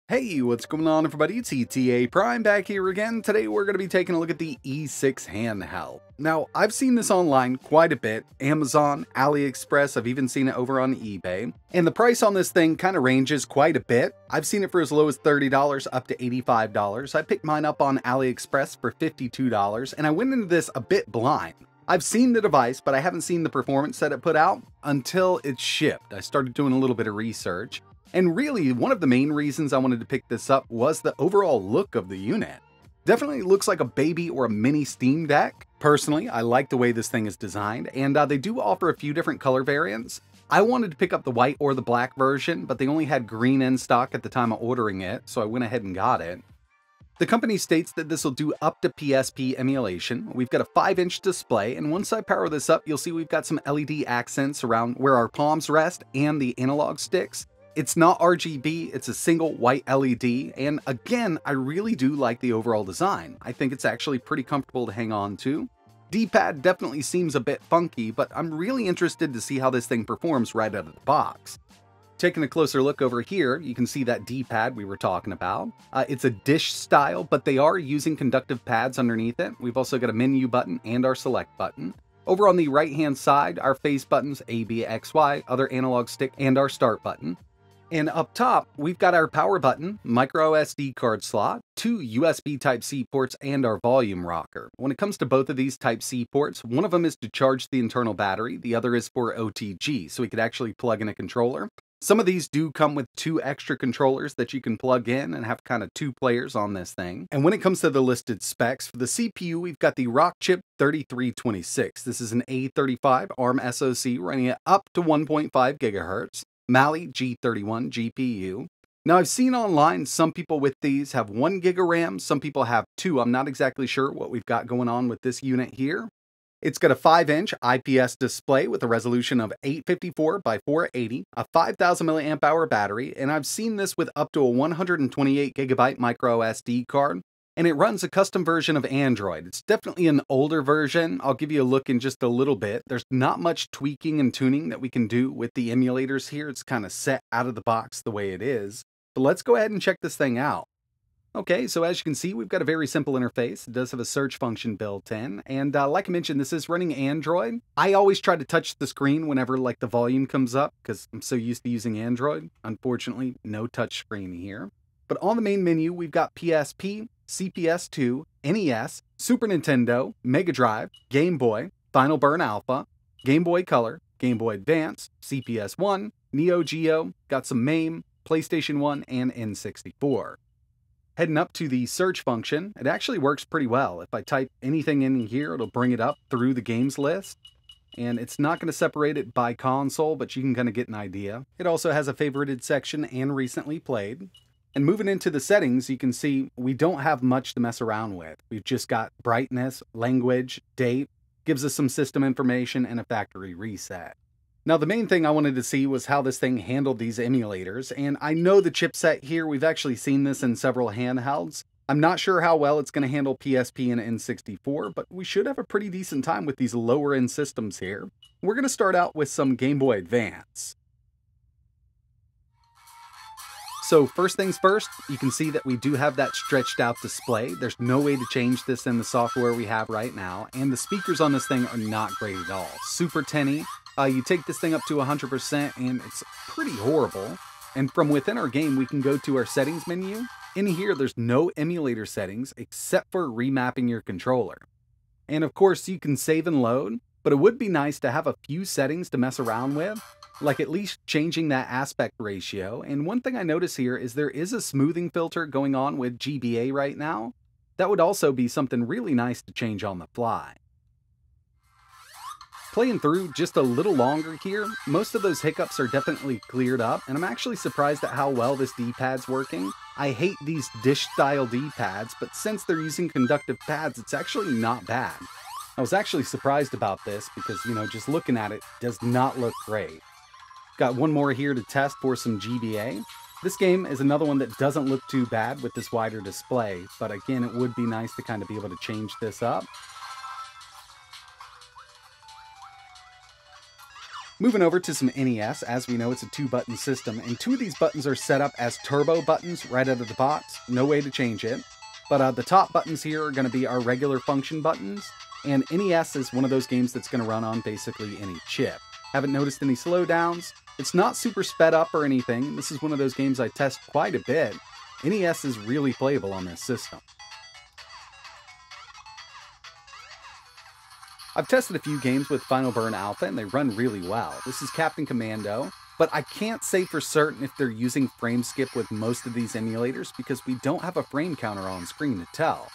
Hey, what's going on everybody? It's ETAPRIME back here again. Today we're going to be taking a look at the E6 Handheld. Now, I've seen this online quite a bit. Amazon, AliExpress, I've even seen it over on eBay. And the price on this thing kind of ranges quite a bit. I've seen it for as low as $30 up to $85. I picked mine up on AliExpress for $52, and I went into this a bit blind. I've seen the device, but I haven't seen the performance that it put out until it shipped. I started doing a little bit of research. And really, one of the main reasons I wanted to pick this up was the overall look of the unit. Definitely looks like a baby or a mini Steam Deck. Personally, I like the way this thing is designed, and they do offer a few different color variants. I wanted to pick up the white or the black version, but they only had green in stock at the time of ordering it, so I went ahead and got it. The company states that this will do up to PSP emulation. We've got a 5-inch display, and once I power this up, you'll see we've got some LED accents around where our palms rest and the analog sticks. It's not RGB, it's a single white LED, and again, I really do like the overall design. I think it's actually pretty comfortable to hang on to. D-pad definitely seems a bit funky, but I'm really interested to see how this thing performs right out of the box. Taking a closer look over here, you can see that D-pad we were talking about. It's a dish style, but they are using conductive pads underneath it. We've also got a menu button and our select button. Over on the right-hand side, our face buttons, A, B, X, Y, other analog stick, and our start button. And up top, we've got our power button, micro SD card slot, 2 USB Type-C ports, and our volume rocker. When it comes to both of these Type-C ports, one of them is to charge the internal battery, the other is for OTG, so we could actually plug in a controller. Some of these do come with 2 extra controllers that you can plug in and have kind of 2 players on this thing. And when it comes to the listed specs, for the CPU, we've got the Rockchip 3326. This is an A35 ARM SoC running at up to 1.5 GHz. Mali G31 GPU. Now I've seen online some people with these have 1 GB of RAM, some people have 2. I'm not exactly sure what we've got going on with this unit here. It's got a 5-inch IPS display with a resolution of 854 by 480, a 5000 mAh battery, and I've seen this with up to a 128 GB micro SD card. And it runs a custom version of Android. It's definitely an older version. I'll give you a look in just a little bit. There's not much tweaking and tuning that we can do with the emulators here. It's kind of set out of the box the way it is. But let's go ahead and check this thing out. Okay, so as you can see, we've got a very simple interface. It does have a search function built in. And like I mentioned, this is running Android. I always try to touch the screen whenever like the volume comes up because I'm so used to using Android. Unfortunately, no touch screen here. But on the main menu, we've got PSP, CPS2, NES, Super Nintendo, Mega Drive, Game Boy, Final Burn Alpha, Game Boy Color, Game Boy Advance, CPS1, Neo Geo, got some MAME, PlayStation 1, and N64. Heading up to the search function, it actually works pretty well. If I type anything in here, it'll bring it up through the games list. And it's not going to separate it by console, but you can kind of get an idea. It also has a favorited section and recently played. And moving into the settings, you can see we don't have much to mess around with. We've just got brightness, language, date, gives us some system information, and a factory reset. Now, the main thing I wanted to see was how this thing handled these emulators, and I know the chipset here, we've actually seen this in several handhelds. I'm not sure how well it's going to handle PSP and N64, but we should have a pretty decent time with these lower-end systems here. We're going to start out with some Game Boy Advance. So first things first, you can see that we do have that stretched out display. There's no way to change this in the software we have right now, and the speakers on this thing are not great at all. Super tinny. You take this thing up to 100% and it's pretty horrible. And from within our game, we can go to our settings menu. In here, there's no emulator settings except for remapping your controller. And of course, you can save and load, but it would be nice to have a few settings to mess around with, like at least changing that aspect ratio. And one thing I notice here is there is a smoothing filter going on with GBA right now. That would also be something really nice to change on the fly. Playing through just a little longer here, most of those hiccups are definitely cleared up, and I'm actually surprised at how well this D-pad's working. I hate these dish-style D-pads, but since they're using conductive pads, it's actually not bad. I was actually surprised about this because, just looking at it does not look great. Got one more here to test for some GBA. This game is another one that doesn't look too bad with this wider display, but again, it would be nice to kind of be able to change this up. Moving over to some NES, as we know it's a 2-button system, and 2 of these buttons are set up as turbo buttons right out of the box, no way to change it. But the top buttons here are going to be our regular function buttons, and NES is one of those games that's going to run on basically any chip. Haven't noticed any slowdowns. It's not super sped up or anything. This is one of those games I test quite a bit. NES is really playable on this system. I've tested a few games with Final Burn Alpha and they run really well. This is Captain Commando, but I can't say for certain if they're using frame skip with most of these emulators because we don't have a frame counter on screen to tell.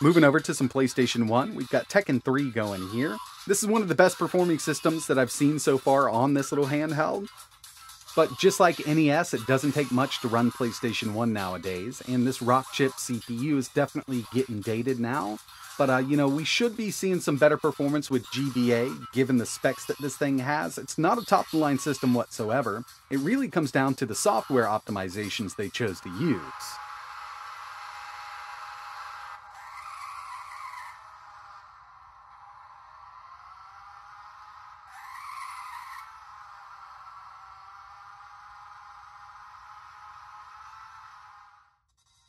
Moving over to some PlayStation 1, we've got Tekken 3 going here. This is one of the best performing systems that I've seen so far on this little handheld. But just like NES, it doesn't take much to run PlayStation 1 nowadays, and this rock chip CPU is definitely getting dated now. But, you know, we should be seeing some better performance with GBA, given the specs that this thing has. It's not a top-of-the-line system whatsoever. It really comes down to the software optimizations they chose to use.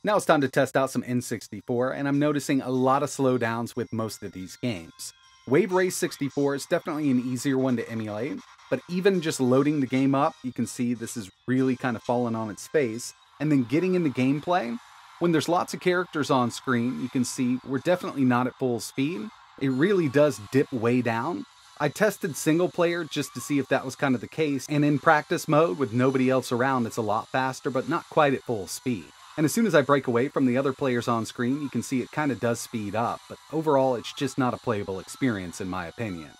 Now it's time to test out some N64, and I'm noticing a lot of slowdowns with most of these games. Wave Race 64 is definitely an easier one to emulate, but even just loading the game up, you can see this is really kind of falling on its face. And then getting into gameplay, when there's lots of characters on screen, you can see we're definitely not at full speed. It really does dip way down. I tested single player just to see if that was kind of the case, and in practice mode with nobody else around, it's a lot faster, but not quite at full speed. And as soon as I break away from the other players on screen, you can see it kind of does speed up, but overall it's just not a playable experience in my opinion.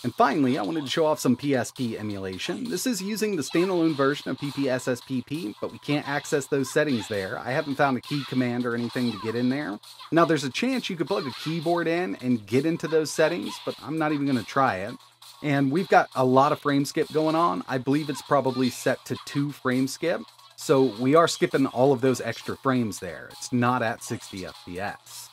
And finally, I wanted to show off some PSP emulation. This is using the standalone version of PPSSPP, but we can't access those settings there. I haven't found a key command or anything to get in there. Now there's a chance you could plug a keyboard in and get into those settings, but I'm not even going to try it. And we've got a lot of frame skip going on. I believe it's probably set to 2 frame skip. So we are skipping all of those extra frames there. It's not at 60 FPS.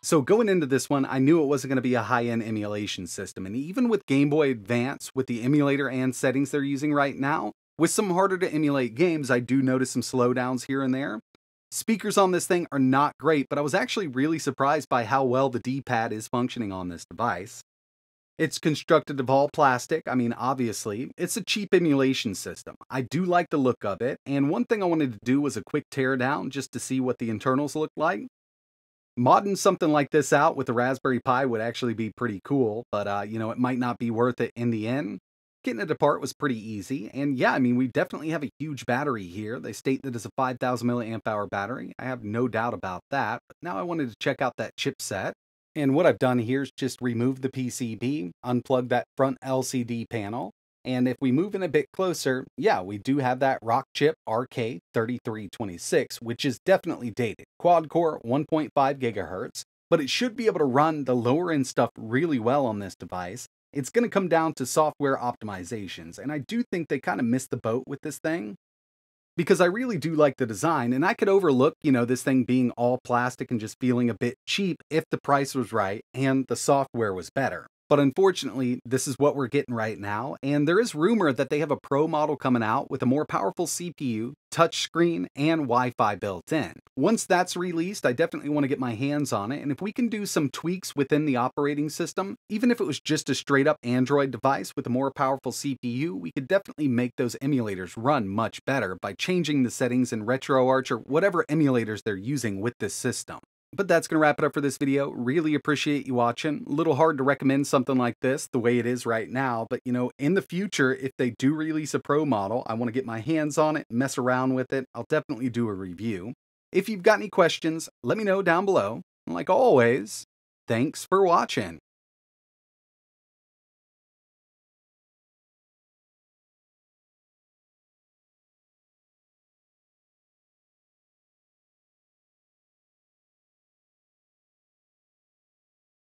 So going into this one, I knew it wasn't going to be a high-end emulation system, and even with Game Boy Advance, with the emulator and settings they're using right now, with some harder to emulate games, I do notice some slowdowns here and there. Speakers on this thing are not great, but I was actually really surprised by how well the D-pad is functioning on this device. It's constructed of all plastic. I mean, obviously, it's a cheap emulation system. I do like the look of it, and one thing I wanted to do was a quick teardown just to see what the internals look like. Modding something like this out with a Raspberry Pi would actually be pretty cool, but you know, it might not be worth it in the end. Getting it apart was pretty easy, and yeah, I mean, we definitely have a huge battery here. They state that it's a 5,000 milliamp hour battery. I have no doubt about that, but now I wanted to check out that chipset. And what I've done here is just remove the PCB, unplug that front LCD panel, and if we move in a bit closer, yeah, we do have that rock chip RK3326, which is definitely dated. Quad-core, 1.5 gigahertz, but it should be able to run the lower-end stuff really well on this device. It's going to come down to software optimizations, and I do think they kind of missed the boat with this thing, because I really do like the design, and I could overlook, you know, this thing being all plastic and just feeling a bit cheap if the price was right and the software was better. But unfortunately, this is what we're getting right now, and there is rumor that they have a Pro model coming out with a more powerful CPU, touchscreen, and Wi-Fi built in. Once that's released, I definitely want to get my hands on it, and if we can do some tweaks within the operating system, even if it was just a straight-up Android device with a more powerful CPU, we could definitely make those emulators run much better by changing the settings in RetroArch or whatever emulators they're using with this system. But that's going to wrap it up for this video. Really appreciate you watching. A little hard to recommend something like this the way it is right now, but you know, in the future, if they do release a Pro model, I want to get my hands on it, mess around with it. I'll definitely do a review. If you've got any questions, let me know down below. And like always, thanks for watching.